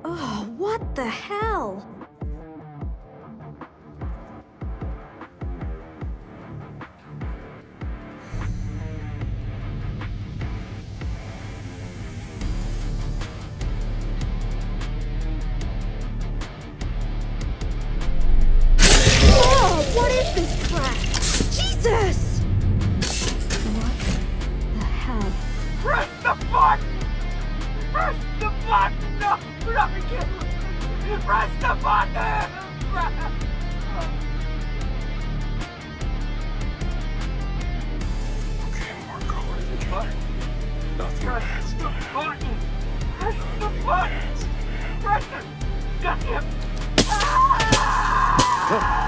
Oh, what the hell? Whoa, what is this crap? Jesus! What the hell? Press the button! Press the button! No! Not again! Press the button! Okay, Marco. Nothing Press has the to happen. button! Press the button! Has to happen. Press it! Got him! Ah!